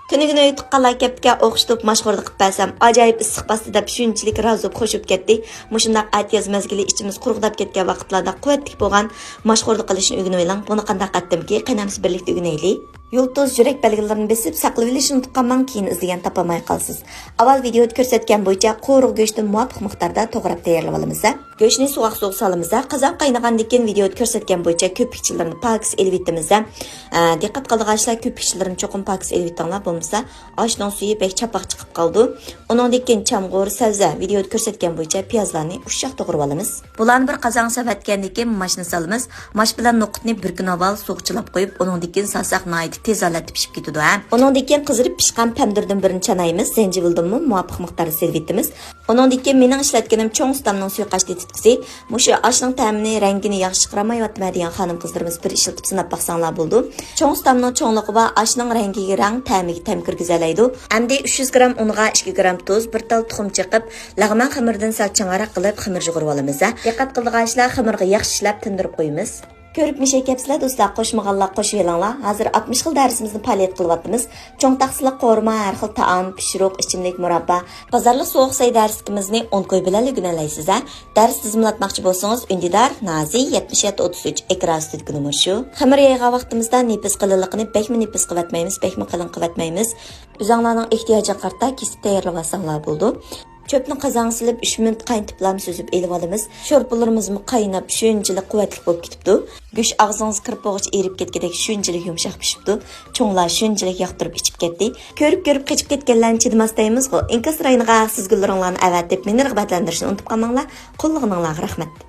Күні-күні тұққалар кепке оқыштып машғырды қып бәсәм, ажайып іссық басты деп шүнчілік разып қошып кетті. Мұшындақ әтияз мәзгілі ішіміз құрғдап кеткен вақытларда қуәттік болған машғырды қылышын үгіні ойлан. Бұны қандақ әттім ки, қайнамыз бірлікті үгінейлі. Yultuz жүрек belgilerini besip saklı bilişini tutqanman keyin izleyen tapamay qalsız. Aval videoda ko'rsatgan bo'yicha qo'ruq go'shtni muvofiq miqdorda to'g'rab tayyorlab olamiz. Go'shtni suvoq suv solamiz. Qozon qaynagandan keyin videoda ko'rsatgan bo'yicha ko'pikchilarni pokis elib etamiz. Diqqat qilinglar, ko'pikchilarni cho'qim pokis elib etinglar bo'lmasa, oshning suvi bek chapaq chiqib qoldi. Uningdan keyin chamg'ur, sabza videoda ko'rsatgan bo'yicha piyozlarni ushshaq to'g'rab olamiz. Bularni bir qozon savatgandan keyin mashni solamiz. Mash bilan noqutni bir kun avval suvchilab qo'yib, uningdan keyin salsaq tezalatib pishib ketadi. Uningdan keyin qizirib pishgan pomidordan birini chanaymiz, zanjibildimmi muvofiq miqdorda servetimiz. Uningdan keyin mening ishlatganim cho'ng ustamning suiqash tetkisi. Mushu oshning ta'mini, rangini yaxshi chiqaramayotma degan xonim qizlarimiz bir ishlatib sinab baqsanglar bo'ldi. Cho'ng ustamning cho'ngligi va oshning rangiga rang, ta'miga ta'm kirgizalaydi. Endi 300 gram unga 2 gram tuz, bir tal tuxum chiqib, lag'man xamirdan sal chang'aroq qilib xamir jug'irib olamiz. Diqqat qilinglar, xamirga yaxshi ishlab tindirib qo'yamiz. Körüp mişe kepsizler dostlar, qo'shmaganlar qo'shib elinglar. Hozir 60 xil darsimizni faoliyat qilyapmiz. Cho'ng taqsiliq qo'rma, har xil taom, pishiriq, ichimlik, murabba. Bozorlik sovuq say darsimizni 10 qo'y bilan o'rganaysiz. Dars tizimlatmoqchi bo'lsangiz, Undidar Nazi 7733 ekran ustidagi nomer shu. Xamir yaygan vaqtimizda nefis qilinligini bekmi nefis qilatmaymiz, bekmi qalin qilatmaymiz. O'zinglarning ehtiyojiga qarata kesib tayyorlab olsanglar bo'ldi. Çöpni qazan silib 3 minut qaynatıplam süzüp elib olamiz. Şorpularimizmi qaynab shunchalik quvvatli bo'lib ketibdi. Go'sht og'zingiz kirib bo'g'ich erib ketgandek shunchalik yumshoq pishibdi. Cho'nglar shunchalik yoqtirib ichib ketdi. Ko'rib qochib ketganlarni chidamasdaymiz-ku. Inkas rayniga siz gullaringlarni avatib meni rag'batlantirishni unutib qolmanglar. Qo'llig'inglarga rahmat.